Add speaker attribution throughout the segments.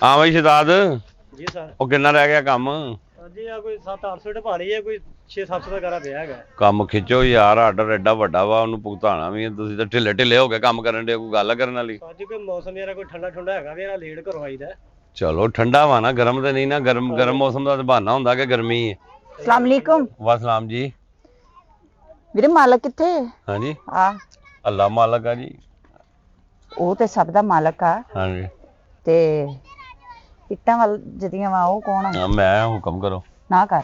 Speaker 1: हाँ भाई शहजाद
Speaker 2: जी सर
Speaker 1: ਉਹ ਕਿੰਨਾ ਰਹਿ ਗਿਆ ਕੰਮ
Speaker 2: जी आ कोई 7-800 पा रही है कोई 6-700 का करा पिया है
Speaker 1: ਕੰਮ ਖਿੱਚੋ ਯਾਰ ਆਰਡਰ ਐਡਾ ਵੱਡਾ ਵਾ ਉਹਨੂੰ ਭੁਗਤਾਣਾ ਵੀ ਹੈ। ਤੁਸੀਂ ਤਾਂ ਢਿੱਲੇ ਢਿੱਲੇ ਹੋ ਕੇ ਕੰਮ ਕਰਨ ਦੇ ਕੋਈ ਗੱਲ ਕਰਨ ਵਾਲੀ
Speaker 2: ਅੱਜ ਕੋਈ ਮੌਸਮ ਯਾਰ ਕੋਈ ਠੰਡਾ ਠੰਡਾ ਹੈਗਾ ਵੀ ਯਾਰ ਲੇਟ ਘਰੋਂ ਆਈਦਾ
Speaker 1: ਚਲੋ ਠੰਡਾ ਵਾ ਨਾ ਗਰਮ ਤੇ ਨਹੀਂ ਨਾ ਗਰਮ ਮੌਸਮ ਦਾ ਤਾਂ ਬਹਾਨਾ ਹੁੰਦਾ ਕਿ ਗਰਮੀ ਹੈ।
Speaker 3: अस्सलाम वालेकुम
Speaker 1: ਵਾਸਲਾਮ ਜੀ
Speaker 3: ਵੀਰੇ ਮਾਲਕ ਕਿੱਥੇ
Speaker 1: ਹਾਂਜੀ
Speaker 3: ਆ
Speaker 1: ਅੱਲਾ ਮਾਲਕ ਆ ਜੀ
Speaker 3: ਉਹ ਤੇ ਸਭ ਦਾ ਮਾਲਕ ਆ
Speaker 1: ਹਾਂਜੀ
Speaker 3: ਤੇ ਇੱਟਾਂ ਵੱਲ ਜਿਹੜੀਆਂ ਵਾ ਉਹ ਕੌਣ ਆ
Speaker 1: ਹਾਂ, ਮੈਂ ਹੁਕਮ ਕਰੋ
Speaker 3: ਨਾ ਕਰ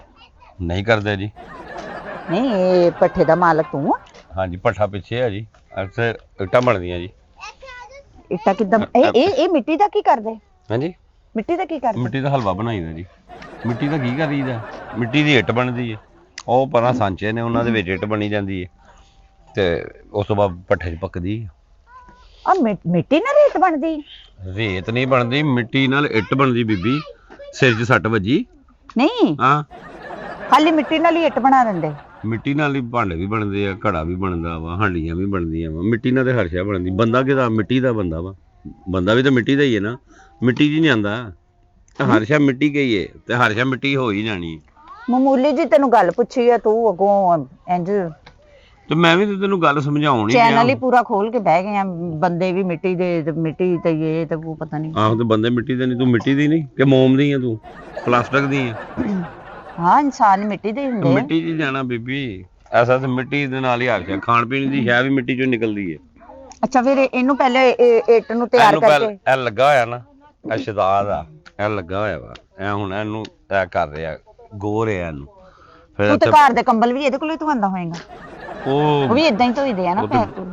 Speaker 1: ਨਹੀਂ ਕਰਦੇ ਜੀ
Speaker 3: ਨਹੀਂ ਇਹ ਪੱਠੇ ਦਾ ਮਾਲਕ ਤੂੰ ਆ
Speaker 1: ਹਾਂਜੀ ਪੱਠਾ ਪਿੱਛੇ ਆ ਜੀ ਅਕਸਰ ਇੱਟਾਂ ਬਣਦੀਆਂ ਜੀ
Speaker 3: ਇੱਟਾਂ ਕਿੱਦਾਂ ਇਹ ਮਿੱਟੀ ਦਾ ਕੀ ਕਰਦੇ
Speaker 1: ਹਾਂਜੀ
Speaker 3: ਮਿੱਟੀ ਦਾ ਕੀ ਕਰਦੇ
Speaker 1: ਮਿੱਟੀ ਦਾ ਹਲਵਾ ਬਣਾਈਦਾ ਜੀ ਮਿੱਟੀ ਦਾ ਕੀ ਕਰੀਦਾ ਮਿੱਟੀ ਦੀ ਇੱਟ ਬਣਦੀ ਹੈ ਉਹ ਪਰਾਂ ਸਾਂਚੇ ਨੇ ਉਹਨਾਂ ਦੇ ਵਿੱਚ ਇੱਟ ਬਣੀ ਜਾਂਦੀ ਹੈ ਤੇ ਉਸ ਤੋਂ ਬਾਅਦ ਪੱਠੇ 'ਚ ਪੱਕਦੀ ਹੈ।
Speaker 3: ਆ ਮਿੱਟੀ ਨਾਲ ਰੇਤ ਬਣਦੀ
Speaker 1: ਰੇਤ ਨਹੀਂ ਬਣਦੀ ਮਿੱਟੀ ਨਾਲ ਇੱਟ ਬਣਦੀ ਬੀਬੀ ਸਿਰ 'ਚ ਸੱਟ ਵੱਜੀ
Speaker 3: ਨਹੀਂ
Speaker 1: ਹਾਂ
Speaker 3: ਖਾਲੀ ਮਿੱਟੀ ਨਾਲ ਹੀ ਇੱਟ ਬਣਾ ਦਿੰਦੇ
Speaker 1: ਮਿੱਟੀ ਨਾਲ ਹੀ ਭਾਂਡੇ ਵੀ ਬਣਦੇ ਆ ਘੜਾ ਵੀ ਬਣਦਾ ਵਾ ਹਾਂਡੀਆਂ ਵੀ ਬਣਦੀਆਂ ਵਾ ਮਿੱਟੀ ਨਾਲ ਤੇ ਹਰ ਸ਼ੈ ਬਣਦੀ ਬੰਦਾ ਕਿਹਦਾ ਮਿੱਟੀ ਦਾ ਬੰਦਾ ਵਾ ਬੰਦਾ ਵੀ ਤਾਂ ਮਿੱਟੀ ਦਾ ਹੀ ਹੈ ਨਾ ਮਿੱਟੀ 'ਚ ਨਹੀਂ ਆਂਦਾ ਹਰ ਸ਼ੈ ਮਿੱਟੀ ਗਈ ਹੈ ਤੇ ਹਰ ਸ਼ੈ ਮਿੱਟੀ ਹੋ ਹੀ ਜਾਣੀ ਹੈ।
Speaker 3: ਮਾਮੂਲੀ ਜੀ ਤੈਨੂੰ ਗੱਲ ਪੁੱਛੀ ਆ ਤੂੰ ਅੱਗੋਂ ਇੰਜ
Speaker 1: ਤੇ ਮੈਂ ਵੀ ਤੇ ਤੈਨੂੰ ਗੱਲ ਸਮਝਾਉਣ ਹੀ
Speaker 3: ਚੈਨਲ ਹੀ ਪੂਰਾ ਖੋਲ ਕੇ ਬਹਿ ਗਏ ਆ ਬੰਦੇ ਵੀ ਮਿੱਟੀ ਦੇ ਤੇ ਮਿੱਟੀ ਤੇ ਇਹ ਤੇ ਉਹ ਪਤਾ ਨਹੀਂ
Speaker 1: ਆਹੋ ਤੇ ਬੰਦੇ ਮਿੱਟੀ ਦੇ ਨਹੀਂ ਤੂੰ ਮਿੱਟੀ ਦੀ ਨਹੀਂ ਕਿ ਮੋਮ ਦੀ ਆ ਤੂੰ ਪਲਾਸਟਿਕ ਦੀ ਆ
Speaker 3: ਹਾਂ ਇਨਸਾਨ ਮਿੱਟੀ ਦੇ ਹੀ ਹੁੰਦੇ ਆ
Speaker 1: ਮਿੱਟੀ 'ਚ ਜਾਣਾ ਬੀਬੀ ਐਸਾ ਤੇ ਮਿੱਟੀ ਦੇ ਨਾਲ ਹੀ ਆ ਗਿਆ ਖਾਣ ਪੀਣ ਦੀ ਸ਼ੈ ਵੀ ਮਿੱਟੀ 'ਚੋਂ ਨਿਕਲਦੀ ਹੈ।
Speaker 3: ਅੱਛਾ ਫਿਰ ਇਹਨੂੰ ਪਹਿਲੇ ਇੱਟ ਨੂੰ ਤਿਆਰ
Speaker 1: ਇਹਨੂੰ
Speaker 3: ਕਰਕੇ
Speaker 1: ਇਹ ਲੱਗਾ ਹੋਇਆ ਨਾ ਇਹ ਸ਼ਹਿਜ਼ਾਦ ਆ ਇਹ ਲੱਗਾ ਹੋਇਆ ਵਾ ਇਹ ਹੁਣ ਇਹਨੂੰ ਇਹ ਕਰ ਰਿਹਾ ਗੋ ਰਿਹਾ ਇਹਨੂੰ ਫਿਰ
Speaker 3: ਤੂੰ ਤੇ ਘਰ ਦੇ ਕੰਬਲ ਵੀ ਇਹਦੇ ਕੋਲ ਹੀ ਧਵਾਉਂਦਾ ਹੋਏਗਾ ਉਹ ਵੀ ਇਦਾਂ ਹੀ ਧੋਈਦੇ ਆ ਨਾ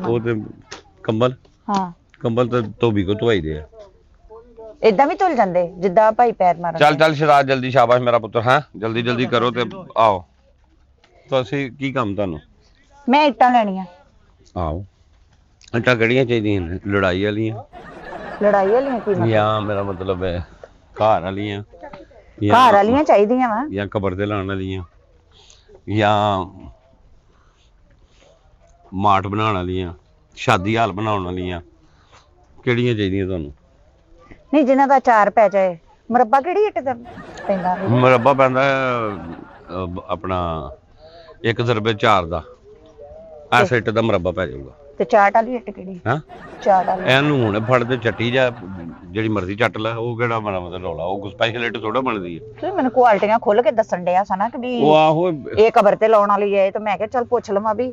Speaker 1: ਉਹ ਤੇ ਕੰਬਲ
Speaker 3: ਹਾਂ
Speaker 1: ਕੰਬਲ ਤਾਂ ਧੋਬੀ ਕੋ ਧਵਾਈਦੇ ਆ
Speaker 3: ਇਦਾਂ ਵੀ ਧੁਲ ਜਾਂਦੇ ਜਿੱਦਾਂ ਭਾਈ ਪੈਰ ਮਾਰਨ
Speaker 1: ਚੱਲ ਸ਼ਹਿਜ਼ਾਦ ਜਲਦੀ ਸ਼ਾਬਾਸ਼ ਮੇਰਾ ਪੁੱਤਰ ਹਾਂ ਜਲਦੀ ਕਰੋ ਤੇ ਆਓ ਤੁਸੀਂ ਕੀ ਕੰਮ ਤੁਹਾਨੂੰ
Speaker 3: ਮੈਂ ਇੱਟਾਂ ਲੈਣੀਆਂ
Speaker 1: ਆਓ ਇੱਟਾਂ ਕਿਹੜੀਆਂ ਚਾਹੀਦੀਆਂ ਨੇ ਲੜਾਈ ਵਾਲੀਆਂ
Speaker 3: ਕੀ ਮਤਲਬ
Speaker 1: ਜਾਂ ਮੇਰਾ ਮਤਲਬ ਹੈ ਘਰ ਵਾਲੀਆਂ
Speaker 3: ਘਰ ਵਾਲੀਆਂ ਚਾਹੀਦੀਆਂ ਵਾ
Speaker 1: ਜਾਂ ਕਬਰ ਤੇ ਲਾਉਣ ਵਾਲੀਆਂ ਜਾਂ ਮਾਟ ਬਣਾਉਣ ਵਾਲੀਆਂ ਸ਼ਾਦੀ ਹਾਲ ਬਣਾਉਣ ਵਾਲੀਆਂ ਕਿਹੜੀਆਂ ਚਾਹੀਦੀਆਂ ਤੁਹਾਨੂੰ
Speaker 3: ਨਹੀਂ ਜਿਨ੍ਹਾਂ ਦਾ ਚਾਰ ਪੈ ਜਾਏ ਮੁਰੱਬਾ ਕਿਹੜੀ ਇੱਟ ਦਾ ਪੈਂਦਾ
Speaker 1: ਮੁਰੱਬਾ ਪੈਂਦਾ ਆਪਣਾ 1 ਰੁਪਏ 4 ਦਾ ਐਸ ਇੱਟ ਦਾ ਮੁਰੱਬਾ ਪੈ ਜਾਊਗਾ
Speaker 3: ਤੇ ਚਾਟ ਵਾਲੀ ਇੱਟ ਕਿਹੜੀ
Speaker 1: ਹਾਂ
Speaker 3: ਚਾਟ ਵਾਲੀ
Speaker 1: ਇਹਨੂੰ ਹੁਣ ਫੜ ਤੇ ਚੱਟੀ ਜਾ ਜਿਹੜੀ ਮਰਜ਼ੀ ਚੱਟ ਲੈ ਉਹ ਕਿਹੜਾ ਬਣਾ ਮਤਲਬ ਰੌਲਾ ਉਹ ਸਪੈਸ਼ਲ ਇੱਟ ਥੋੜਾ ਬਣਦੀ ਹੈ
Speaker 3: ਤੁਸੀਂ ਮੈਨੂੰ ਕੁਆਲਟੀਆਂ ਖੋਲ ਕੇ ਦੱਸਣ ਡਿਆ ਸਨਾ ਕਿ ਵੀ
Speaker 1: ਉਹ ਆਹੋ
Speaker 3: ਇਹ ਕਬਰ ਤੇ ਲਾਉਣ ਵਾਲੀ ਹੈ ਤੇ ਮੈਂ ਕਿਹਾ ਚੱਲ ਪੁੱਛ ਲਵਾਂ ਵੀ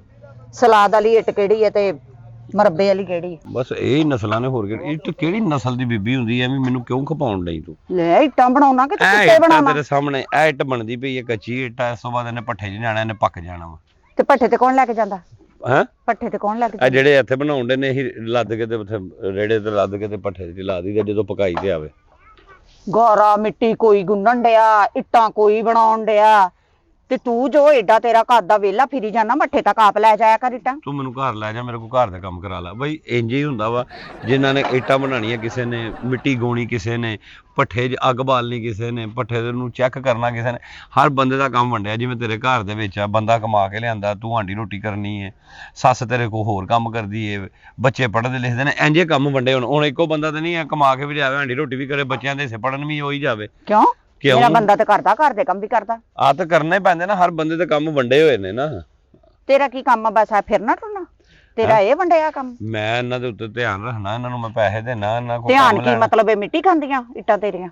Speaker 3: ਸਲਾਦ ਵਾਲੀ ਇੱਟ ਕਿਹੜੀ ਹੈ ਤੇ ਮੁਰੱਬੇ ਵਾਲੀ ਕਿਹੜੀ
Speaker 1: ਬਸ ਇਹ ਹੀ ਨਸਲਾਂ ਨੇ ਹੋਰ ਇੱਟ ਕਿਹੜੀ ਨਸਲ ਦੀ ਬੀਬੀ ਹੁੰਦੀ ਐ ਮੈਨੂੰ ਕਿਉਂ ਖਪਾਉਣ ਲਈ ਤੂੰ
Speaker 3: ਲੈ ਇੱਟਾਂ ਬਣਾਉਣਾ ਕਿ
Speaker 1: ਇਹ
Speaker 3: ਕਿੱਤੇ
Speaker 1: ਇੱਟਾਂ
Speaker 3: ਬਣਾਉਣਾ
Speaker 1: ਤੇਰੇ ਸਾਹਮਣੇ ਇਹ ਇੱਟ ਬਣਦੀ ਪਈ ਹੈ ਕੱਚੀ ਇੱਟ ਇਸ ਤੋਂ ਬਾਅਦ ਇਹਨੇ ਪੱਠੇ 'ਚ ਜਾਣਾ ਇਹਨੇ ਪੱਕ ਜਾਣਾ ਵਾ
Speaker 3: ਤੇ ਭੱਠੇ ਤੇ ਕੌਣ ਲੈ ਕੇ ਜਾਂਦਾ
Speaker 1: ਹੈਂ
Speaker 3: ਭੱਠੇ ਤੇ ਕੌਣ ਲੈ ਕੇ
Speaker 1: ਆ ਜਿਹੜੇ ਇੱਥੇ ਬਣਾਉਂਦੇ ਨੇ ਇਹ ਲੱਦ ਕੇ ਤੇ ਉੱਥੇ ਰੇੜੇ ਤੇ ਲੱਦ ਕੇ ਤੇ ਪੱਠੇ 'ਚ ਲਾ ਦਈਦਾ ਜਦੋਂ ਪਕਾਈ ਤੇ ਆਵੇ
Speaker 3: ਗੋਰਾ ਮਿੱਟੀ ਕੋਈ ਗੁੰਨਣ ਡਿਆ ਇੱਟਾਂ ਕੋਈ ਬਣਾਉਣ ਡਿਆ ਤੇ ਤੂੰ ਜੋ ਏਡਾ ਤੇਰਾ ਘਰ ਦਾ ਵਿਹਲਾ ਫਿਰੀ ਜਾਣਾ ਮੱਠੇ ਤੱਕ ਆਪ ਲੈ ਜਾਇਆ ਕਰ ਇੱਟਾਂ
Speaker 1: ਤੂੰ ਮੈਨੂੰ ਘਰ ਲੈ ਜਾ ਮੇਰੇ ਕੋਲ ਘਰ ਦਾ ਕੰਮ ਕਰਾ ਲੈ ਬਈ ਇੰਜ ਹੀ ਹੁੰਦਾ ਵਾ ਜਿਨ੍ਹਾਂ ਨੇ ਇੱਟਾਂ ਬਣਾਉਣੀਆਂ ਕਿਸੇ ਨੇ ਮਿੱਟੀ ਗੋਣੀ ਕਿਸੇ ਨੇ ਪੱਠੇ 'ਚ ਅੱਗ ਬਾਲਣੀ ਕਿਸੇ ਨੇ ਪੱਠੇ ਨੂੰ ਚੈੱਕ ਕਰਨਾ ਕਿਸੇ ਨੇ ਹਰ ਬੰਦੇ ਦਾ ਕੰਮ ਵੰਡਿਆ ਜਿਵੇਂ ਤੇਰੇ ਘਰ ਦੇ ਵਿੱਚ ਆ ਬੰਦਾ ਕਮਾ ਕੇ ਲਿਆਂਦਾ ਤੂੰ ਹਾਂਡੀ ਰੋਟੀ ਕਰਨੀ ਹੈ ਸੱਸ ਤੇਰੇ ਕੋਲ ਹੋਰ ਕੰਮ ਕਰਦੀ ਹੈ ਬੱਚੇ ਪੜ੍ਹਦੇ ਲਿਖਦੇ ਨੇ ਇੰਜੇ ਕੰਮ ਵੰਡੇ ਹੁਣ ਇੱਕੋ ਬੰਦਾ ਤਾਂ ਨਹੀਂ ਹੈ ਕਮਾ ਕੇ ਵੀ ਜਾਵੇ ਹਾਂਡੀ ਰੋਟੀ ਵੀ ਕਰੇ ਬੱਚਿਆਂ ਦੇ ਹਿੱਸੇ ਪੜ੍ਹਨ ਵੀ ਹੋਈ ਜਾਵੇ
Speaker 3: ਕਿਉਂ ਮੇਰਾ ਬੰਦਾ ਤਾਂ ਕਰਦਾ ਘਰ ਦੇ ਕੰਮ ਵੀ ਕਰਦਾ
Speaker 1: ਆ ਤਾਂ ਕਰਨੇ ਪੈਂਦੇ ਨਾ ਹਰ ਬੰਦੇ ਦੇ ਕੰਮ ਵੰਡੇ ਹੋਏ ਨੇ ਨਾ
Speaker 3: ਤੇਰਾ ਕੀ ਕੰਮ ਆ ਬਸ ਆ ਫਿਰਨਾ ਟੁਰਨਾ ਤੇਰਾ ਇਹ ਵੰਡਿਆ ਕੰਮ
Speaker 1: ਮੈਂ ਇਹਨਾਂ ਦੇ ਉੱਤੇ ਧਿਆਨ ਰੱਖਣਾ ਇਹਨਾਂ ਨੂੰ ਮੈਂ ਪੈਸੇ ਦੇਣਾ ਇਹਨਾਂ ਕੋਲ
Speaker 3: ਧਿਆਨ ਕੀ ਮਤਲਬ ਇਹ ਮਿੱਟੀ ਖਾਂਦੀਆਂ ਇੱਟਾਂ ਤੇਰੀਆਂ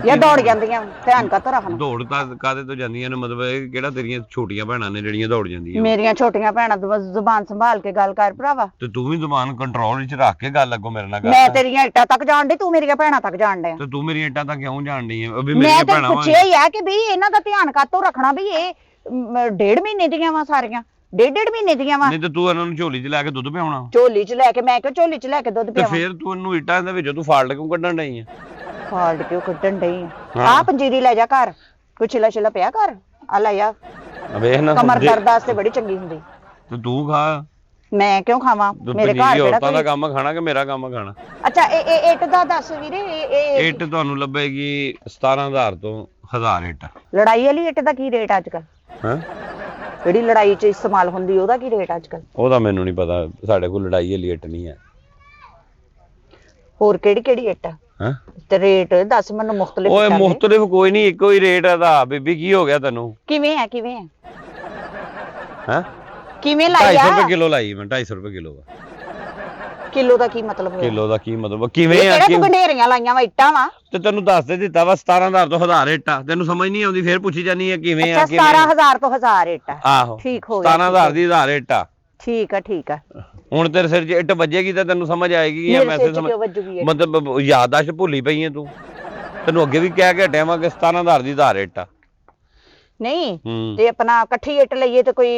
Speaker 3: ਜਾਂ ਦੌੜ ਜਾਂਦੀਆਂ ਧਿਆਨ ਕਾਹਤੋਂ ਰੱਖਣਾ
Speaker 1: ਦੌੜ ਤਾਂ ਕਾਦੇ ਤੋਂ ਜਾਂਦੀਆਂ ਨੇ ਮਤਲਬ ਇਹ ਕਿਹੜਾ ਤੇਰੀਆਂ ਛੋਟੀਆਂ ਭੈਣਾਂ ਨੇ ਜਿਹੜੀਆਂ ਦੌੜ ਜਾਂਦੀਆਂ
Speaker 3: ਮੇਰੀਆਂ ਛੋਟੀਆਂ ਭੈਣਾਂ ਤੋਂ ਜ਼ੁਬਾਨ ਸੰਭਾਲ ਕੇ ਗੱਲ ਕਰ ਭਰਾਵਾ
Speaker 1: ਤੇ ਤੂੰ ਵੀ ਜ਼ੁਬਾਨ ਕੰਟਰੋਲ ਵਿੱਚ ਰੱਖ ਕੇ ਗੱਲ ਅੱਗੋਂ ਮੇਰੇ ਨਾਲ ਕਰ
Speaker 3: ਮੈਂ ਤੇਰੀਆਂ ਇੱਟਾਂ ਤੱਕ ਜਾਣ ਡਈ ਤੂੰ ਮੇਰੀਆਂ ਭੈਣਾਂ ਤੱਕ ਜਾਣ ਡਿਆ
Speaker 1: ਤੇ ਤੂੰ ਮੇਰੀਆਂ ਇੱਟਾਂ ਤੱਕ ਕਿਉਂ ਜਾਣ ਡਈ ਹੈ ਉਹ ਵੀ
Speaker 3: ਮੈਂ
Speaker 1: ਮੇਰੀਆਂ
Speaker 3: ਤਾਂ
Speaker 1: ਭੈਣਾਂ ਵਾ
Speaker 3: ਪੁੱਛਿਆ ਹੀ ਆ ਕਿ ਵੀ ਇਹਨਾਂ ਦਾ ਧਿਆਨ ਕਾਹਤੋਂ ਰੱਖਣਾ ਵੀ ਇਹ 1.5 ਮਹੀਨੇ ਦੀਆਂ ਵਾ ਸਾਰੀਆਂ 1.5 ਮਹੀਨੇ ਦੀਆਂ ਵਾ
Speaker 1: ਨਹੀਂ ਤੇ ਤੂੰ ਇਹਨਾਂ ਨੂੰ ਝੋਲੀ 'ਚ ਲੈ ਕੇ ਦੁੱਧ ਪਿਆਉਣਾ
Speaker 3: ਝੋਲੀ 'ਚ ਲੈ ਕੇ ਮੈਂ ਕਿਹਾ ਝੋਲੀ 'ਚ ਲੈ ਕੇ ਦੁੱਧ
Speaker 1: ਤੇ
Speaker 3: ਪਿਆਵਾਂ
Speaker 1: ਫੇਰ ਤੂੰ ਇਹਨੂੰ ਇੱਟਾਂ ਦੇ ਵਿੱਚੋਂ ਤੂੰ ਫਾਲਟ ਕਿਉਂ ਕੱਢਣ ਡਈ ਹੈ
Speaker 3: ਫਾਲਟ ਕਿਉਂ ਕੱਢਣ ਡਈ ਆ ਪੰਜੀਰੀ ਲੈ ਜਾ ਘਰ ਕੋਈ ਛਿਲਾ ਛਿਲਾ ਪਿਆ ਘਰ ਆ ਲੈ ਆ
Speaker 1: ਵੇਖ ਨਾ
Speaker 3: ਕਮਰ ਦਰਦ ਵਾਸਤੇ ਬੜੀ ਚੰਗੀ ਹੁੰਦੀ
Speaker 1: ਤੇ ਤੂੰ ਖਾ
Speaker 3: ਮੈਂ ਕਿਉਂ ਖਾਵਾਂ ਮੇਰੇ ਘਰ
Speaker 1: ਪਨੀਰੀ
Speaker 3: ਕਿਹੜਾ
Speaker 1: ਔਰਤਾਂ ਦਾ ਕੰਮ ਖਾਣਾ ਕਿ ਮੇਰਾ ਕੰਮ ਖਾਣਾ
Speaker 3: ਅੱਛਾ ਇਹ ਇੱਟ ਦਾ ਦੱਸ ਵੀਰੇ ਇਹ
Speaker 1: ਇੱਟ ਤੁਹਾਨੂੰ ਲੱਭੇਗੀ 17000 ਤੋਂ 1000 ਇੱਟ
Speaker 3: ਲੜਾਈ ਵਾਲੀ ਇੱਟ ਦਾ ਕੀ ਰੇਟ ਅੱਜ ਕੱਲ
Speaker 1: ਹਾਂ
Speaker 3: ਜਿਹੜੀ ਲੜਾਈ 'ਚ ਇਸਤੇਮਾਲ ਹੁੰਦੀ ਉਹਦਾ ਕੀ ਰੇਟ ਅੱਜ ਕੱਲ
Speaker 1: ਉਹਦਾ ਮੈਨੂੰ ਨਹੀਂ ਪਤਾ ਸਾਡੇ ਕੋਲ ਲੜਾਈ ਵਾਲੀ ਇੱਟ ਨਹੀਂ ਹੈ
Speaker 3: ਹੋਰ ਕਿਹੜੀ ਇੱਟ
Speaker 1: ਹਾਂ
Speaker 3: ਤੇ ਰੇਟ ਦੱਸ ਮੈਨੂੰ ਮੁਖਤਲਿਫ
Speaker 1: ਓਏ
Speaker 3: ਕਰ ਦੇ।
Speaker 1: ਮੁਖਤਲਿਫ ਕੋਈ ਨਹੀਂ, ਇੱਕੋ ਹੀ ਰੇਟ ਆ ਦਾ ਬੀਬੀ। ਕੀ ਹੋ ਗਿਆ ਤੈਨੂੰ?
Speaker 3: ਕਿਵੇਂ ਹੈ
Speaker 1: ਹੈ
Speaker 3: ਕਿਵੇਂ
Speaker 1: 250
Speaker 3: ਲਾਇਆ?
Speaker 1: ਰੁਪਏ ਕਿਲੋ ਲਾਈ ਮੈਂ, 250 ਰੁਪਏ ਕਿਲੋ ਆ।
Speaker 3: ਕਿਲੋ ਦਾ ਕੀ ਮਤਲਬ ਹੋਇਆ?
Speaker 1: ਕਿਲੋ ਦਾ ਕੀ ਮਤਲਬ? ਕਿਵੇਂ ਆ
Speaker 3: ਕਿਹੜਾ ਤੂੰ ਗੰਢੇਰੀਆਂ ਲਾਈਆਂ ਵਾ ਇੱਟਾਂ ਵਾ?
Speaker 1: ਤੇ ਤੈਨੂੰ ਦੱਸ ਦੇ ਦਿੱਤਾ ਵਾ 17000 ਤੋਂ 1000 ਇੱਟ ਆ। ਤੈਨੂੰ ਸਮਝ ਨਹੀਂ ਆਉਂਦੀ, ਫੇਰ ਪੁੱਛੀ ਜਾਨੀ ਆ ਕਿਵੇਂ ਆ
Speaker 3: ਅੱਛਾ
Speaker 1: ਕਿਵੇਂ
Speaker 3: 17000 ਤੋਂ 1000 ਇੱਟ ਆ।
Speaker 1: ਆਹੋ
Speaker 3: ਠੀਕ ਹੋ ਗਿਆ।
Speaker 1: 17000 ਦੀ 1000 ਇੱਟ ਆ।
Speaker 3: ਠੀਕ ਆ
Speaker 1: ਹੁਣ ਤੇਰੇ ਸਿਰ 'ਚ ਇੱਟ ਵੱਜੇਗੀ ਤਾਂ ਤੈਨੂੰ ਸਮਝ ਆਏਗੀ।
Speaker 3: ਮੇਰੇ
Speaker 1: ਮੈਂ
Speaker 3: ਸਿਰ 'ਚ
Speaker 1: ਸਮਝ
Speaker 3: ਕਿਉਂ ਵੱਜੂਗੀ ਇੱਟ?
Speaker 1: ਮਤਲਬ ਯਾਦਾਸ਼ਤ ਭੁੱਲੀ ਪਈ ਹੈ ਤੂੰ। ਤੈਨੂੰ ਅੱਗੇ ਵੀ ਕਹਿ ਕੇ ਹਟਿਆ ਵਾਂ ਕਿ 17000 ਦੀ 1000 ਇੱਟ ਆ।
Speaker 3: ਨਹੀਂ
Speaker 1: ਹੂੰ।
Speaker 3: ਤੇ ਆਪਣਾ ਇਕੱਠੀ ਇੱਟ ਲਈਏ ਤੇ ਕੋਈ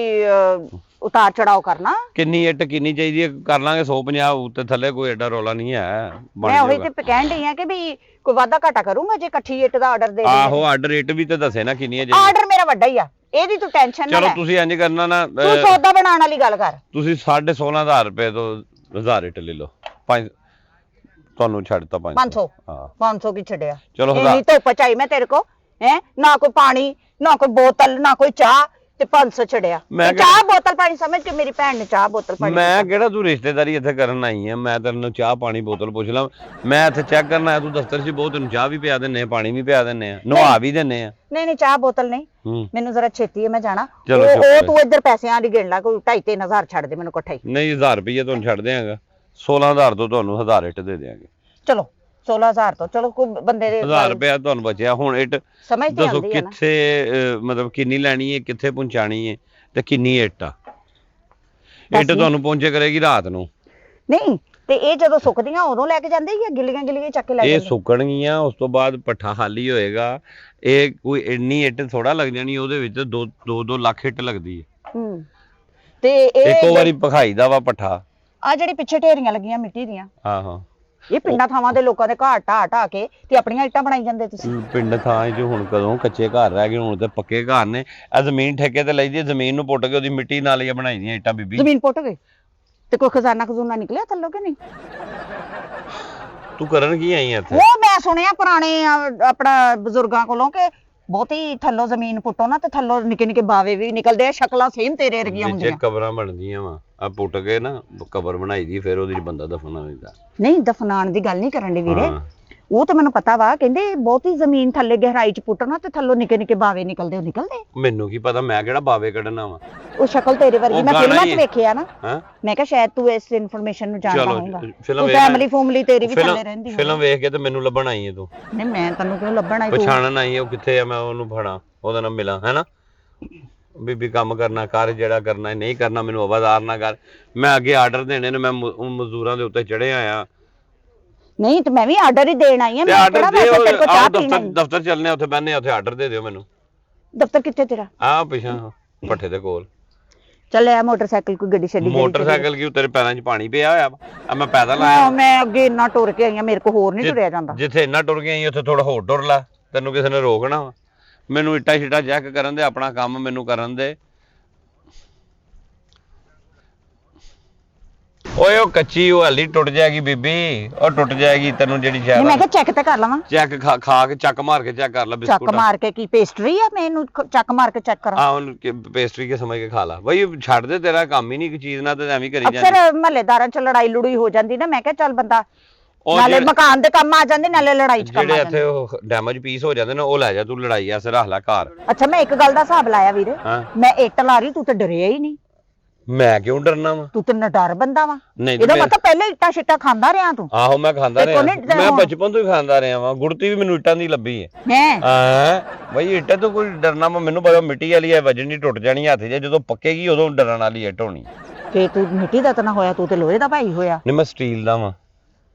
Speaker 3: ਉਤਾਰ ਚੜਾਓ ਕਰਨਾ।
Speaker 1: ਕਿੰਨੀ ਇੱਟ ਕਿੰਨੀ ਚਾਹੀਦੀ ਹੈ? ਕਰ ਲਾਂਗੇ 150 ਉੱਤੇ ਥੱਲੇ, ਕੋਈ ਐਡਾ ਰੌਲਾ ਨਹੀਂ ਹੈ। ਬਣ
Speaker 3: ਮੈਂ ਉਹੀ
Speaker 1: ਜਾਊਗਾ।
Speaker 3: ਤੇ ਕਹਿਣ ਡਈ ਆ ਕਿ ਵੀ ਕੋਈ ਵਾਧਾ ਘਾਟਾ ਕਰੂੰਗਾ ਜੇ ਇਕੱਠੀ ਇੱਟ ਦਾ ਆਰਡਰ ਦੇ ਦੇ।
Speaker 1: ਆਹੋ ਆਰਡਰ ਰੇਟ ਵੀ ਤੇ ਦੱਸੇ ਨਾ ਕਿੰਨੀ ਹੈ ਜੀ।
Speaker 3: ਆਰਡਰ ਮੇਰਾ ਵੱਡਾ ਹੀ ਆ, ਇਹਦੀ ਤੂੰ ਟੈਨਸ਼ਨ ਨਾ
Speaker 1: ਚਲੋ
Speaker 3: ਲੈ।
Speaker 1: ਤੁਸੀਂ ਇੰਜ ਕਰਨਾ ਨਾ,
Speaker 3: ਤੂੰ ਸੌਦਾ ਬਣਾਉਣ ਵਾਲੀ ਗੱਲ ਕਰ।
Speaker 1: ਤੁਸੀਂ 16500 ਰੁਪਏ ਤੋਂ 1000 ਇੱਟ ਲੈ ਲਓ। ਪੰਜ ਤੁਹਾਨੂੰ ਛੱਡਤਾ
Speaker 3: 500
Speaker 1: ਹਾਂ
Speaker 3: 500 ਕੀ ਛੱਡਿਆ?
Speaker 1: ਚਲੋ
Speaker 3: ਇੰਨੀ ਧੁੱਪ ਚਾਈ ਮੈਂ ਤੇਰੇ ਕੋ ਹੈ ਨਾ, ਕੋਈ ਪਾਣੀ ਨਾ ਕੋਈ ਬੋਤਲ ਨਾ ਕੋਈ ਚਾਹ, ਤੇ 500 ਛੱਡਿਆ।
Speaker 1: ਮੈਂ
Speaker 3: ਤੇ ਚਾਹ ਬੋਤਲ ਪਾਣੀ ਸਮਝ ਕੇ ਮੇਰੀ ਭੈਣ ਨੇ ਚਾਹ ਬੋਤਲ ਪਾਣੀ
Speaker 1: ਮੈਂ ਕਿਹੜਾ ਤੂੰ ਰਿਸ਼ਤੇਦਾਰੀ ਇੱਥੇ ਕਰਨ ਆਈ ਆ? ਮੈਂ ਤੈਨੂੰ ਚਾਹ ਪਾਣੀ ਬੋਤਲ ਪੁੱਛ ਲਾਂ? ਮੈਂ ਇੱਥੇ ਚੈੱਕ ਕਰਨ ਆਇਆ, ਤੂੰ ਦਫ਼ਤਰ 'ਚ ਬਹੁਤ, ਤੈਨੂੰ ਚਾਹ ਵੀ ਪਿਆ ਦਿੰਨੇ ਆ, ਪਾਣੀ ਵੀ ਪਿਆ ਦਿੰਨੇ ਆ, ਨਵਾ ਵੀ ਦਿੰਨੇ ਆ।
Speaker 3: ਨਹੀਂ ਚਾਹ ਬੋਤਲ ਨਹੀਂ,
Speaker 1: ਹੂੰ
Speaker 3: ਮੈਨੂੰ ਜ਼ਰਾ ਛੇਤੀ ਹੈ, ਮੈਂ ਜਾਣਾ।
Speaker 1: ਚਲੋ
Speaker 3: ਉਹ
Speaker 1: ਚੁੱਪ
Speaker 3: ਤੂੰ ਇੱਧਰ ਪੈਸਿਆਂ ਦੀ ਗਿਣ ਲਾ, ਕੋਈ 2.5-3 ਛੱਡ ਦੇ ਮੈਨੂੰ ਇਕੱਠਾ ਹੀ।
Speaker 1: ਨਹੀਂ 1000 ਰੁਪਏ ਤੁਹਾਨੂੰ ਛੱਡ ਦਿਆਂਗਾ। 16000 ਤੋਂ ਤੁਹਾਨੂੰ 1000 ਇੱਟ ਦੇ ਦਿਆਂਗੇ।
Speaker 3: ਚਲੋ 16000 ਤੋਂ ਚਲੋ ਕੋਈ ਬੰਦੇ ਦੇ
Speaker 1: 1000 ਰੁਪਏ ਤੁਹਾਨੂੰ ਬਚਿਆ। ਹੁਣ ਇੱਟ
Speaker 3: ਸਮਝ ਤੇ
Speaker 1: ਦੱਸੋ
Speaker 3: ਆਉਂਦੀ ਹੈ ਨਾ।
Speaker 1: ਕਿੱਥੇ ਮਤਲਬ ਕਿੰਨੀ ਲੈਣੀ ਹੈ, ਕਿੱਥੇ ਪਹੁੰਚਾਣੀ ਹੈ ਤੇ ਕਿੰਨੀ ਇੱਟ ਆ? ਇੱਟ ਤੁਹਾਨੂੰ ਪਹੁੰਚੇ ਕਰੇਗੀ ਰਾਤ ਨੂੰ।
Speaker 3: ਨਹੀਂ ਤੇ ਇਹ ਜਦੋਂ ਸੁੱਕਦੀਆਂ ਉਦੋਂ ਲੈ ਕੇ ਜਾਂਦੇ ਜਾਂ ਗਿੱਲੀਆਂ ਚੱਕ ਕੇ ਲੈ
Speaker 1: ਇਹ
Speaker 3: ਜਾਂਦੇ?
Speaker 1: ਸੁੱਕਣਗੀਆਂ, ਉਸ ਤੋਂ ਬਾਅਦ ਪੱਠਾ ਖਾਲੀ ਹੋਏਗਾ। ਇਹ ਕੋਈ ਇੰਨੀ ਇੱਟ ਥੋੜਾ ਲੱਗ ਜਾਣੀ, ਉਹਦੇ ਵਿੱਚ 2 ਲੱਖ ਇੱਟ ਲੱਗਦੀ ਹੈ।
Speaker 3: ਹੂੰ ਤੇ ਇਹ
Speaker 1: ਇੱਕੋ ਵਾਰੀ ਭਖਾਈ ਦਾ ਵਾ ਪੱਠਾ।
Speaker 3: ਆ ਜਿਹੜੀ ਪਿੱਛੇ ਢੇਰੀਆਂ ਲੱਗੀਆਂ ਮਿੱਟੀ ਦੀਆਂ,
Speaker 1: ਆਹੋ
Speaker 3: ਇਹ ਪਿੰਡਾਂ ਥਾਵਾਂ ਦੇ ਲੋਕਾਂ ਦੇ ਘਰ ਢਾ ਕੇ ਤੇ ਆਪਣੀਆਂ ਇੱਟਾਂ ਬਣਾਈ ਜਾਂਦੇ ਤੁਸੀਂ।
Speaker 1: ਪਿੰਡ ਥਾਂ 'ਚ ਹੁਣ ਕਦੋਂ ਕੱਚੇ ਘਰ ਰਹਿ ਗਏ, ਹੁਣ ਤੇ ਪੱਕੇ ਘਰ ਨੇ। ਇਹ ਜ਼ਮੀਨ ਠੇਕੇ ਤੇ ਲਈ ਦੀ, ਜ਼ਮੀਨ ਨੂੰ ਪੁੱਟ ਕੇ ਉਹਦੀ ਮਿੱਟੀ ਨਾਲ ਹੀ ਬਣਾਈ ਦੀਆਂ ਇੱਟਾਂ ਬੀਬੀ।
Speaker 3: ਜ਼ਮੀਨ ਪੁੱਟ ਗਏ ਤੇ ਕੋਈ ਖਜ਼ਾਨਾ ਨਿਕਲਿਆ ਥੱਲੋਂ ਕਿ ਨਹੀਂ?
Speaker 1: ਤੂੰ ਕਰਨ ਕੀ ਆਈ ਆ ਇੱਥੇ?
Speaker 3: ਉਹ ਮੈਂ ਸੁਣਿਆ ਪੁਰਾਣੇ ਆਪਣਾ ਬਜ਼ੁਰਗਾਂ ਕੋਲੋਂ ਕਿ ਬਹੁਤੀ ਥੱਲੋਂ ਜ਼ਮੀਨ ਪੁੱਟੋ ਨਾ ਤੇ ਥੱਲੋਂ ਨਿੱਕੇ ਬਾਵੇ ਵੀ ਨਿਕਲਦੇ ਆ, ਸ਼ਕਲਾਂ ਸੇਮ ਤੇਰੇ ਵਰਗੀਆਂ
Speaker 1: ਵਿੱਚੇ
Speaker 3: ਹੁੰਦੀਆਂ।
Speaker 1: ਕਬਰਾਂ ਬਣਦੀਆਂ ਵਾ, ਆ ਪੁੱਟ ਕੇ ਨਾ ਕਬਰ ਬਣਾਈ ਦੀ, ਫਿਰ ਉਹਦੇ 'ਚ ਬੰਦਾ ਦਫਨਾ ਹੁੰਦਾ।
Speaker 3: ਨਹੀਂ ਦਫਨਾਣ ਦੀ ਗੱਲ ਨਹੀਂ ਕਰਨ ਦੇ ਵੀਰੇ,
Speaker 1: ਹਾਂ।
Speaker 3: ਉਹ ਤਾਂ ਮੈਨੂੰ ਪਤਾ ਵਾ। ਕਹਿੰਦੇ ਬਹੁਤੀ ਜ਼ਮੀਨ ਥੱਲੇ ਗਹਿਰਾਈ ਚ ਪੁੱਟਣਾ ਤੇ ਥੱਲੋਂ ਨਿੱਕੇ ਬਾਵੇ ਨਿਕਲਦੇ। ਉਹ ਨਿਕਲਦੇ?
Speaker 1: ਮੈਨੂੰ ਕੀ ਪਤਾ, ਮੈਂ ਕਿਹੜਾ ਬਾਵੇ ਕੱਢਣਾ ਵਾ।
Speaker 3: ਉਹ ਸ਼ਕਲ ਤੇਰੇ ਵਰਗੀ,
Speaker 1: ਉਹ
Speaker 3: ਮੈਂ
Speaker 1: ਗਾਣਾ
Speaker 3: ਫਿਲਮਾਂ
Speaker 1: ਹੀ
Speaker 3: ਚ
Speaker 1: ਹੈ।
Speaker 3: ਵੇਖਿਆ ਨਾ।
Speaker 1: ਹਾਂ
Speaker 3: ਮੈਂ ਕਿਹਾ ਸ਼ਾਇਦ ਤੂੰ ਇਸ ਇਨਫੋਰਮੇਸ਼ਨ ਨੂੰ ਜਾਣਦਾ ਹੋਵੇਂਗਾ।
Speaker 1: ਫਿਲਮ
Speaker 3: ਫੈਮਿਲੀ ਤੇਰੀ ਵੀ ਥੱਲੇ ਰਹਿੰਦੀ ਹੋਵੇ।
Speaker 1: ਫਿਲਮ ਵੇਖ ਕੇ ਤੇ ਮੈਨੂੰ ਲੱਭਣ ਆਈ ਹੈ ਤੂੰ?
Speaker 3: ਨਹੀਂ ਮੈਂ ਤੈਨੂੰ ਕਿਉਂ ਲੱਭਣ ਆਈ? ਤੂੰ
Speaker 1: ਪਛਾਣਨ ਆਈ ਹੈ, ਉਹ ਕਿੱਥੇ ਆ, ਮੈਂ ਉਹਨੂੰ ਫੜਾਂ, ਉਹਦੇ ਨਾਲ ਮਿਲਾਂ, ਹੈਨਾ? ਬੀਬੀ ਕੰਮ ਕਰਨਾ ਕਰ, ਜਿਹੜਾ ਕਰਨਾ ਨਹੀਂ ਕਰਨਾ ਮੈਨੂੰ ਆਵਾਜ਼ਾਰ ਨਾ ਕਰ। ਮੈਂ ਅੱਗੇ ਆਰਡਰ ਦੇਣੇ ਨੇ, ਮੈਂ ਮਜ਼ਦੂਰਾਂ ਦੇ ਉੱਤੇ ਚੜ੍ਹਿਆ ਆ।
Speaker 3: ਨਹੀਂ ਤੇ ਮੈਂ ਵੀ ਆਰਡਰ ਹੀ ਦੇਣ ਆਈ ਆ।
Speaker 1: ਤੇ
Speaker 3: ਮੈਂ
Speaker 1: ਆਰਡਰ
Speaker 3: ਕਿਹੜਾ
Speaker 1: ਦੇ,
Speaker 3: ਵੈਸੇ ਤੇਰੇ ਕੋਲ ਚਾਹ ਪੀਣਾ।
Speaker 1: ਦਫ਼ਤਰ ਚੱਲਨੇ, ਉੱਥੇ ਬਹਿਨੇ, ਉੱਥੇ ਆਰਡਰ ਦੇ ਦਿਓ ਮੈਨੂੰ।
Speaker 3: ਦਫ਼ਤਰ ਕਿੱਥੇ ਤੇਰਾ?
Speaker 1: ਆਹ ਪਿਛਾਂ ਪੱਠੇ ਦੇ ਕੋਲ।
Speaker 3: ਚੱਲ ਆ ਮੋਟਰਸਾਈਕਲ ਕੋਈ ਗੱਡੀ ਛੱਡੀ।
Speaker 1: ਮੋਟਰਸਾਈਕਲ ਕਿਉਂ? ਤੇਰੇ ਪੈਰਾਂ 'ਚ ਪਾਣੀ ਪਿਆ ਹੋਇਆ ਵਾ। ਮੈਂ ਪੈਦਲ ਆਇਆ।
Speaker 3: ਮੈਂ ਅੱਗੇ ਇੰਨਾ ਟੁਰ ਕੇ ਆਈ ਆ, ਮੇਰੇ ਕੋ ਹੋਰ ਨਹੀਂ ਟੁਰਿਆ ਜਾਂਦਾ।
Speaker 1: ਜਿੱਥੇ ਇੰਨਾ ਟੁਰ ਕੇ ਆਈ ਉੱਥੇ ਥੋੜਾ ਹੋਰ ਟੁਰ ਲਾ, ਤੈਨੂੰ ਕਿਸੇ ਨੇ ਰੋਕਣਾ ਵਾ? ਮੈਨੂੰ ਇੱਟਾਂ ਛਿੱਟਾਂ ਚੈੱਕ ਕਰਨ ਦੇ, ਆਪਣਾ ਕੰਮ ਮੈਨੂੰ ਕਰਨ ਦੇ। ਓਏ ਉਹ ਕੱਚੀ, ਉਹ ਹਲੀ ਟੁੱਟ ਜਾਏਗੀ ਬੀਬੀ, ਉਹ ਟੁੱਟ ਜਾਏਗੀ ਤੈਨੂੰ ਜਿਹੜੀ
Speaker 3: ਨਹੀਂ ਮੈਂ
Speaker 1: ਸ਼ਾਇਦ।
Speaker 3: ਕਿਹਾ ਚੈੱਕ ਤੇ ਕਰ ਲਵਾਂ।
Speaker 1: ਚੈੱਕ ਖਾ ਕੇ ਚੱਕ ਮਾਰ ਕੇ ਚੈੱਕ ਕਰ ਲੈ
Speaker 3: ਚੱਕ
Speaker 1: ਬਿਸਕੁਟ।
Speaker 3: ਮਾਰ ਕੇ ਕੀ ਪੇਸਟਰੀ ਆ? ਮੈਨੂੰ ਚੱਕ ਮਾਰ ਕੇ ਚੈੱਕ ਕਰਾਂ?
Speaker 1: ਆਹ ਪੇਸਟਰੀ ਕੇ ਸਮਝ ਕੇ ਖਾ ਲਾ ਬਈ, ਛੱਡ ਦੇ, ਤੇਰਾ ਕੰਮ ਹੀ ਨਹੀਂ ਇੱਕ ਚੀਜ਼ ਨਾਲ ਤੇ ਐਵੇਂ ਕਰੀ ਜਾਂਦੀ।
Speaker 3: ਅਕਸਰ ਮਹੱਲੇਦਾਰਾਂ ਚ ਲੜਾਈ ਲੜੂਈ ਹੋ ਜਾਂਦੀ ਨਾ, ਮੈਂ ਕਿਹਾ ਚੱਲ ਬੰਦਾ
Speaker 1: ਉਹ
Speaker 3: ਨਾਲੇ
Speaker 1: ਜਿਹੜੇ-
Speaker 3: ਮਕਾਨ ਦੇ ਕੰਮ ਆ ਜਾਂਦੇ, ਨਾਲੇ ਲੜਾਈ ਚ ਕੰਮ
Speaker 1: ਜਿਹੜੇ
Speaker 3: ਆ
Speaker 1: ਇੱਥੇ
Speaker 3: ਜਾਂਦੇ।
Speaker 1: ਉਹ ਡੈਮੇਜ ਪੀਸ ਹੋ ਜਾਂਦੇ ਨੇ, ਉਹ ਲੈ ਜਾ ਤੂੰ, ਲੜਾਈ ਐਸੇ ਰੱਖ ਲੈ ਘਰ।
Speaker 3: ਅੱਛਾ ਮੈਂ ਇੱਕ ਗੱਲ ਦਾ ਹਿਸਾਬ ਲਾਇਆ ਵੀਰੇ,
Speaker 1: ਹਾਂ
Speaker 3: ਮੈਂ ਇੱਟ ਲਾ ਰਹੀ, ਤੂੰ ਤੇ ਡਰਿਆ ਹੀ ਨਹੀਂ।
Speaker 1: ਮੈਂ ਕਿਉਂ ਡਰਨਾ ਵਾ?
Speaker 3: ਤੂੰ ਤੇ ਨਡਰ ਬੰਦਾ ਵਾ।
Speaker 1: ਨਹੀਂ
Speaker 3: ਇਹਦਾ
Speaker 1: ਤੇ
Speaker 3: ਮਤਲਬ ਪਹਿਲੇ ਇੱਟਾਂ ਸ਼ਿੱਟਾਂ ਖਾਂਦਾ ਰਿਹਾ ਤੂੰ।
Speaker 1: ਆਹੋ ਮੈਂ ਖਾਂਦਾ
Speaker 3: ਤੇ
Speaker 1: ਰਿਹਾ,
Speaker 3: ਕੋਨੇ ਡਰ
Speaker 1: ਮੈਂ
Speaker 3: ਹੁਣ?
Speaker 1: ਬਚਪਨ ਤੋਂ ਹੀ ਖਾਂਦਾ ਰਿਹਾ ਵਾਂ। ਗੁੜਤੀ ਵੀ ਮੈਨੂੰ ਇੱਟਾਂ ਦੀ ਲੱਭੀ ਹੈ।
Speaker 3: ਹੈ
Speaker 1: ਹਾਂ ਬਈ, ਇੱਟਾਂ ਤੋਂ ਕੋਈ ਡਰਨਾ ਵਾ? ਮੈਨੂੰ ਪਤਾ ਮਿੱਟੀ ਵਾਲੀ ਹੈ, ਵਜਣੀ ਟੁੱਟ ਜਾਣੀ ਹੱਥ 'ਚ, ਜਦੋਂ ਪੱਕੇਗੀ ਉਦੋਂ ਡਰਨ ਵਾਲੀ ਇੱਟ ਹੋਣੀ।
Speaker 3: ਫੇ ਤੂੰ ਮਿੱਟੀ ਦਾ ਤਾਂ ਨਾ ਹੋਇਆ, ਤੂੰ ਤੇ ਲੋਹੇ ਦਾ ਭਾਈ ਹੋਇਆ।
Speaker 1: ਨਹੀਂ ਮੈਂ ਸਟੀਲ ਦਾ ਵਾਂ।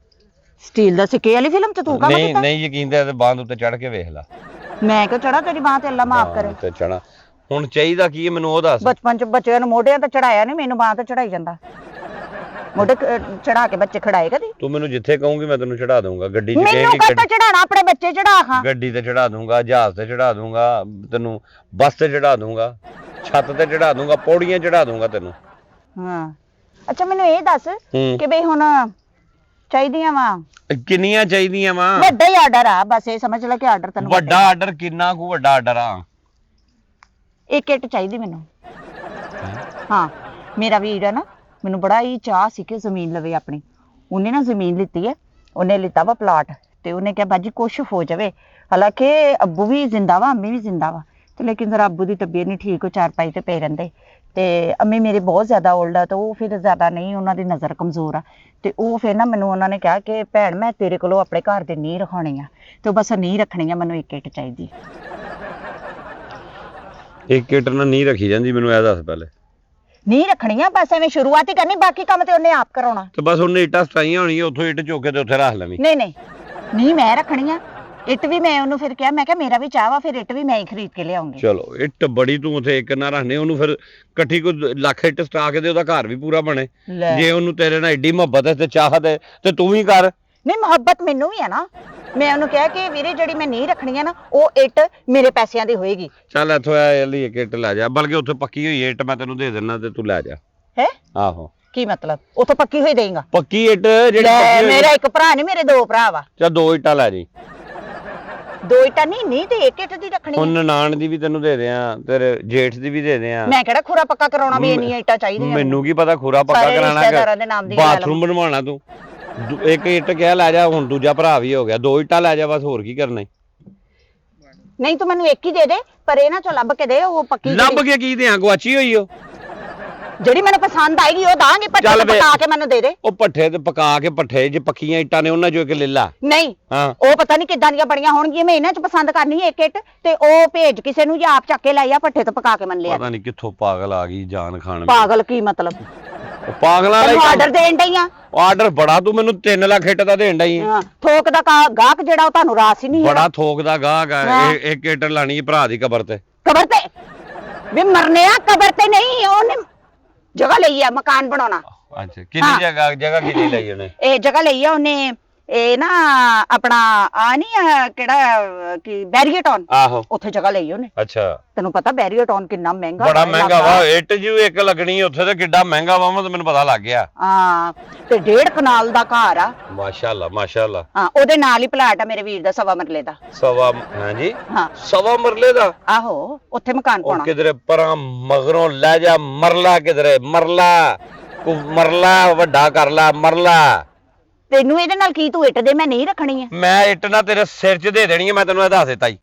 Speaker 3: ਸਟੀਲ ਦਾ ਸਿੱਕੇ ਵਾਲੀ ਫਿਲਮ ਚ ਤੂੰ ਕੰਮ
Speaker 1: ਨਹੀਂ
Speaker 3: ਕੀਤਾ?
Speaker 1: ਨਹੀਂ ਯਕੀਨ ਤੇ ਬਾਂਹ ਉੱਤੇ ਚੜ ਕੇ ਵੇਖ ਲੈ।
Speaker 3: ਮੈਂ ਕਿਉਂ ਚੜਾ ਤੇਰੀ ਬਾਂਹ ਤੇ, ਅੱਲਾ ਮਾਫ ਕਰੇ।
Speaker 1: ਤੇ ਚੜਾ। ਹੁਣ ਚਾਹੀਦਾ ਕੀ ਹੈ ਮੈਨੂੰ ਉਹ ਦੱਸ।
Speaker 3: ਬਚਪਨ ਚ ਬੱਚਿਆਂ ਨੂੰ ਮੋਢਿਆਂ ਤੇ ਚੜਾਇਆ ਨਹੀਂ, ਮੈਨੂੰ ਬਾਂਹ ਤੇ ਚੜਾਈ ਜਾਂਦਾ। ਮੋਢੇ ਚੜਾ ਕੇ ਬੱਚੇ ਖੜਾਏ ਕਦੀ?
Speaker 1: ਤੂੰ ਮੈਨੂੰ ਜਿੱਥੇ ਕਹੂੰਗੀ ਮੈਂ ਤੈਨੂੰ ਚੜਾ ਦੂੰਗਾ। ਗੱਡੀ 'ਚ
Speaker 3: ਮੈਨੂੰ
Speaker 1: ਕਹੇਂਗੀ
Speaker 3: ਕਾਹਤੋਂ ਚੜਾਣਾ? ਆਪਣੇ ਬੱਚੇ ਚੜਾ ਖਾਂ।
Speaker 1: ਗੱਡੀ ਤੇ ਚੜਾ ਦੂੰਗਾ, ਜਹਾਜ਼ ਤੇ ਚੜਾ ਦੂੰਗਾ ਤੈਨੂੰ, ਬੱਸ ਤੇ ਚੜਾ ਦੂੰਗਾ, ਛੱਤ ਤੇ ਚੜਾ ਦੂੰਗਾ, ਪੌੜੀਆਂ ਚੜਾ ਦੂੰਗਾ ਤੈਨੂੰ।
Speaker 3: ਹਾਂ ਅੱਛਾ ਮੈਨੂੰ ਇਹ ਦੱਸ
Speaker 1: ਹੂੰ।
Speaker 3: ਕਿ ਬਈ ਹੁਣ ਚਾਹੀਦੀਆਂ ਵਾ
Speaker 1: ਕਿੰਨੀਆਂ ਚਾਹੀਦੀਆਂ ਵਾ?
Speaker 3: ਵੱਡਾ ਹੀ ਆਰਡਰ ਆ, ਬਸ ਇਹ ਸਮਝ ਲੈ ਕਿ ਆਰਡਰ ਤੈਨੂੰ
Speaker 1: ਵੱਡਾ ਆਰਡਰ ਕਿੰਨਾ ਕੁ ਵੱਡਾ ਆਰਡਰ ਆ?
Speaker 3: ਇੱਕ ਇੱਟ ਚਾਹੀਦੀ ਮੈਨੂੰ। ਹਾਂ ਮੇਰਾ ਵੀਰ ਹੈ ਨਾ, ਮੈਨੂੰ ਬੜਾ ਹੀ ਚਾਹ ਸੀ ਕਿ ਜ਼ਮੀਨ ਲਵੇ ਆਪਣੀ। ਉਹਨੇ ਨਾ ਜ਼ਮੀਨ ਲਿੱਤੀ ਹੈ, ਉਹਨੇ ਲਿੱਤਾ ਵਾ ਪਲਾਟ ਤੇ ਉਹਨੇ ਕਿਹਾ ਬਾਜੀ ਕੁਛ ਹੋ ਜਾਵੇ, ਹਾਲਾਂਕਿ ਅੱਬੂ ਵੀ ਜ਼ਿੰਦਾ ਵਾ, ਅੰਮੀ ਵੀ ਜ਼ਿੰਦਾ ਵਾ, ਤੇ ਲੇਕਿਨ ਜ਼ਰਾ ਅੱਬੂ ਦੀ ਤਬੀਅਤ ਨਹੀਂ ਠੀਕ, ਉਹ ਚਾਰਪਾਈ ਤੇ ਪਏ ਰਹਿੰਦੇ, ਤੇ ਅੰਮੀ ਮੇਰੇ ਬਹੁਤ ਜ਼ਿਆਦਾ ਓਲਡ ਆ, ਤੇ ਉਹ ਫਿਰ ਜ਼ਿਆਦਾ ਨਹੀਂ, ਉਹਨਾਂ ਦੀ ਨਜ਼ਰ ਕਮਜ਼ੋਰ ਆ, ਤੇ ਉਹ ਫਿਰ ਨਾ ਮੈਨੂੰ ਉਹਨਾਂ ਨੇ ਕਿਹਾ ਕਿ ਭੈਣ ਮੈਂ ਤੇਰੇ ਕੋਲੋਂ ਆਪਣੇ ਘਰ ਦੇ ਨੀਂਹ ਰਖਾਉਣੀ ਆ, ਤੇ ਬਸ ਨੀਂਹ ਰੱਖਣੀ ਆ, ਮੈਨੂੰ ਇੱਕ ਇੱਟ ਚਾਹੀਦੀ।
Speaker 1: ਇੱਕ ਇੱਟ ਨਾਲ ਨਹੀਂ ਰੱਖੀ ਜਾਂਦੀ, ਮੈਨੂੰ ਇਹ ਦੱਸ ਪਹਿਲੇ।
Speaker 3: ਨੀਂਹ ਰੱਖਣੀ ਆ, ਬਸ ਐਵੇਂ ਸ਼ੁਰੂਆਤ ਹੀ ਕਰਨੀ, ਬਾਕੀ ਕੰਮ ਤੇ ਉਹਨੇ ਆਪ ਕਰਾਉਣਾ।
Speaker 1: ਤੇ ਬਸ ਉਹਨੇ ਇੱਟਾਂ ਸਟਾਈਆਂ ਹੋਣੀਆਂ, ਉੱਥੋਂ ਇੱਟ ਚੁੱਕ ਕੇ ਤੇ ਉੱਥੇ ਰੱਖ ਲੈਣੀ।
Speaker 3: ਨਹੀਂ ਨਹੀਂ, ਨੀਂਹ ਮੈਂ ਰੱਖਣੀ ਆ, ਇੱਟ ਵੀ ਮੈਂ ਉਹਨੂੰ ਫਿਰ ਕਿਹਾ, ਮੈਂ ਕਿਹਾ ਮੇਰਾ ਵੀ ਚਾਹ ਵਾ, ਫਿਰ ਇੱਟ ਵੀ ਮੈਂ ਹੀ ਖਰੀਦ ਕੇ ਲਿਆਉਂਗੀ।
Speaker 1: ਚਲੋ ਇੱਟ ਬੜੀ ਤੂੰ ਉੱਥੇ ਇੱਕ ਨਾ ਰੱਖਣੇ, ਉਹਨੂੰ ਫਿਰ ਇਕੱਠੀ ਕੋਈ ਲੱਖ ਇੱਟ ਸਟਾ ਕੇ ਤੇ ਉਹਦਾ ਘਰ ਵੀ ਪੂਰਾ ਬਣੇ।
Speaker 3: ਲੈ।
Speaker 1: ਜੇ ਉਹਨੂੰ ਤੇਰੇ ਨਾਲ ਏਡੀ ਮੁਹੱਬਤ ਹੈ ਤੇ ਚਾਹਤ ਹੈ ਤੇ ਤੂੰ ਵੀ ਕਰ।
Speaker 3: ਨਹੀਂ ਮੁਹੱਬਤ ਮੈਨੂੰ ਵੀ ਆ ਨਾ, ਮੈਂ ਉਹਨੂੰ ਕਿਹਾ ਕਿ ਵੀਰੇ ਜਿਹੜੀ ਮੈਂ ਨੀਂਹ ਰੱਖਣੀ ਆ ਨਾ, ਉਹ ਇੱਟ ਮੇਰੇ ਪੈਸਿਆਂ ਦੀ ਹੋਏਗੀ।
Speaker 1: ਚੱਲ ਇੱਥੋਂ ਆ ਲਈ ਇੱਕ ਇੱਟ ਲੈ ਜਾ, ਬਲਕਿ ਉੱਥੇ ਪੱਕੀ ਹੋਈ ਇੱਟ ਮੈਂ ਤੈਨੂੰ ਦੇ ਦਿੰਦਾ ਤੇ ਤੂੰ ਲੈ ਜਾ।
Speaker 3: ਹੈ
Speaker 1: ਆਹੋ
Speaker 3: ਕੀ ਮਤਲਬ, ਉੱਥੋਂ ਪੱਕੀ ਹੋਈ ਦੇਂਗਾ?
Speaker 1: ਪੱਕੀ ਇੱਟ ਜਿਹੜੀ ਪੱਕੀ ਹੋਈ।
Speaker 3: ਮੇਰਾ ਇੱਕ ਭਰਾ ਨਹੀਂ, ਮੇਰੇ ਦੋ ਭਰਾ ਵਾ।
Speaker 1: ਚੱਲ 2 ਇੱਟਾਂ ਲੈ ਜੀ।
Speaker 3: 2 ਇੱਟਾਂ ਨਹੀਂ ਤੇ ਇੱਕ ਇੱਟ ਦੀ ਰੱਖਣੀ
Speaker 1: ਹੁਣ
Speaker 3: ਆ।
Speaker 1: ਨਨਾਣ ਦੀ ਵੀ ਤੈਨੂੰ ਦੇ ਦਿਆਂ, ਤੇਰੇ ਜੇਠ ਦੀ ਵੀ ਦੇ ਦਿਆਂ।
Speaker 3: ਮੈਂ ਕਿਹੜਾ ਖੁਰਾ ਪੱਕਾ ਕਰਾਉਣਾ ਵੀ ਇੰਨੀਆਂ ਇੱਟਾਂ ਚਾਹੀਦੀਆਂ?
Speaker 1: ਮੈਨੂੰ ਕੀ ਪਤਾ ਖੁਰਾ ਪੱਕਾ
Speaker 3: ਸਾਰੇ
Speaker 1: ਕਰਾਣਾ
Speaker 3: ਰਿਸ਼ਤੇਦਾਰਾਂ ਦੇ ਨਾਮ ਦੀ ਗੱਲ ਆ।
Speaker 1: ਬਾਥਰੂਮ ਬਣਵਾਉਣਾ ਤੂੰ। ਇੱਕ ਇੱਟ ਕਿਹਾ ਲੈ ਜਾ, ਹੁਣ ਦੂਜਾ ਭਰਾ ਵੀ ਹੋ ਗਿਆ, 2 ਇੱਟਾਂ ਲੈ ਜਾ ਬਸ, ਹੋਰ ਕੀ ਕਰਨਾ ਈ?
Speaker 3: ਨਹੀਂ ਤੂੰ ਮੈਨੂੰ ਇੱਕ ਹੀ ਦੇ ਦੇ, ਪਰ ਇਹ ਨਾ ਚੋ ਲੱਭ ਕੇ ਦੇ, ਉਹ ਪੱਕੀ
Speaker 1: ਲੱਭ ਕੇ ਕੀ ਦਿਆਂ, ਗਵਾਚੀ ਹੋਈ ਓ।
Speaker 3: ਜਿਹੜੀ ਮੈਨੂੰ ਪਸੰਦ ਆਏਗੀ ਉਹ ਦਾਂਗੇ, ਪੱਠੇ
Speaker 1: ਚੱਲ
Speaker 3: ਤੇ
Speaker 1: ਵੇ।
Speaker 3: ਪਕਾ ਕੇ ਮੈਨੂੰ ਦੇ ਦੇ।
Speaker 1: ਉਹ ਪੱਠੇ ਤੇ ਪਕਾ ਕੇ, ਪੱਠੇ ਜੇ ਪੱਕੀਆਂ ਇੱਟਾਂ ਨੇ ਉਹਨਾਂ ਚੋਂ ਇੱਕ ਲੈ ਲਾ।
Speaker 3: ਨਹੀਂ
Speaker 1: ਹਾਂ
Speaker 3: ਉਹ ਪਤਾ ਨਹੀਂ ਕਿੱਦਾਂ ਦੀਆਂ ਬੜੀਆਂ ਹੋਣਗੀਆਂ, ਮੈਂ ਇਹਨਾਂ ਚ ਪਸੰਦ ਕਰਨੀ ਹੈ ਇੱਕ ਇੱਟ, ਤੇ ਉਹ ਭੇਜ ਕਿਸੇ ਨੂੰ ਜਾਂ ਆਪ ਚੱਕ ਕੇ ਲੈ ਆ, ਪੱਠੇ ਤੇ ਪਕਾ ਕੇ ਮੰਨ ਲਿਆ।
Speaker 1: ਪਤਾ ਨਹੀਂ ਕਿੱਥੋਂ ਪਾਗਲ ਆ ਗਈ ਜਾਨ ਖਾਣ ਨੂੰ।
Speaker 3: ਪਾਗਲ ਕੀ ਮਤਲਬ?
Speaker 1: ਉਹ ਪਾਗਲਾਂ
Speaker 3: ਤੈਨੂੰ ਆਰਡਰ ਦੇਣ ਡਈ ਆ।
Speaker 1: ਆਰਡਰ ਬੜਾ, ਤੂੰ ਮੈਨੂੰ 3 ਲੱਖ ਇੱਟ ਦਾ ਦੇਣ ਡਈ ਆਂ।
Speaker 3: ਹਾਂ, ਥੋਕ ਦਾ ਗਾਹਕ ਜਿਹੜਾ ਉਹ ਤੁਹਾਨੂੰ ਰਾਸ ਹੀ ਨਹੀਂ
Speaker 1: ਬੜਾ
Speaker 3: ਹੈਗਾ।
Speaker 1: ਥੋਕ ਦਾ ਗਾਹਕ ਆ।
Speaker 3: ਹਾਂ।
Speaker 1: ਇੱਕ ਇੱਟ ਲਾਣੀ ਭਰਾ ਦੀ ਕਬਰ ਤੇ।
Speaker 3: ਕਬਰ ਤੇ ਵੀ ਮਰਨੇ ਆ, ਕਬਰ ਤੇ ਨਹੀਂ, ਉਹਨੇ ਜਗ੍ਹਾ ਲਈ ਆ ਮਕਾਨ ਬਣਾਉਣਾ।
Speaker 1: ਅੱਛਾ ਕਿੰਨੀ ਜਗ੍ਹਾ ਕਿੰਨੀ ਲਈ ਉਹਨੇ?
Speaker 3: ਇਹ ਜਗ੍ਹਾ ਲਈ ਆ ਉਹਨੇ, ਇਹ ਨਾ ਆਪਣਾ ਆ ਨਹੀਂ ਕਿਹੜਾ ਕੀ ਬੈਰੀਏਟੌਨ,
Speaker 1: ਆਹੋ
Speaker 3: ਉੱਥੇ ਜਗ੍ਹਾ ਲਈ ਉਹਨੇ।
Speaker 1: ਅੱਛਾ
Speaker 3: ਤੈਨੂੰ ਪਤਾ ਬੈਰੀਏਟੌਨ ਕਿੰਨਾ ਮਹਿੰਗਾ
Speaker 1: ਬੜਾ
Speaker 3: ਵਾ,
Speaker 1: ਮਹਿੰਗਾ ਵਾ, ਇੱਟ ਜੀ ਇੱਕ ਲੱਗਣੀ ਉੱਥੇ ਤੇ ਕਿੱਡਾ ਮਹਿੰਗਾ ਵਾ, ਤੇ ਮੈਨੂੰ ਪਤਾ ਲੱਗ ਗਿਆ।
Speaker 3: ਹਾਂ, ਤੇ 1.5 ਕਨਾਲ ਦਾ ਘਰ ਆ।
Speaker 1: ਮਾਸ਼ਾਅੱਲਾ ਮਾਸ਼ਾਅੱਲਾ।
Speaker 3: ਹਾਂ, ਉਹਦੇ ਨਾਲ ਹੀ ਪਲਾਟ ਆ ਮੇਰੇ ਵੀਰ ਦਾ, 1.25 ਮਰਲੇ ਦਾ।
Speaker 1: ਸਵਾ ਹਾਂਜੀ
Speaker 3: ਹਾਂ
Speaker 1: 1.25 ਮਰਲੇ ਦਾ।
Speaker 3: ਆਹੋ, ਉੱਥੇ ਮਕਾਨ
Speaker 1: ਉਹ
Speaker 3: ਪਾਉਣਾ।
Speaker 1: ਕਿਧਰੇ ਪਰਾਂ ਮਗਰੋਂ ਲੈ ਜਾ ਮਰਲਾ, ਕਿਧਰੇ ਮਰਲਾ ਮਰਲਾ ਵੱਡਾ ਕਰ ਲਾ ਮਰਲਾ।
Speaker 3: ਤੈਨੂੰ ਇਹਦੇ ਨਾਲ ਕੀ, ਤੂੰ ਇੱਟ ਦੇ, ਮੈਂ ਨਹੀਂ ਰੱਖਣੀ ਆ।
Speaker 1: ਮੈਂ ਇੱਟ ਨਾ ਤੇਰੇ ਸਿਰ 'ਚ ਦੇ ਦੇਣੀ ਹੈ, ਮੈਂ ਤੈਨੂੰ ਇਹ ਦੱਸ ਦਿੱਤਾ ਹੀ।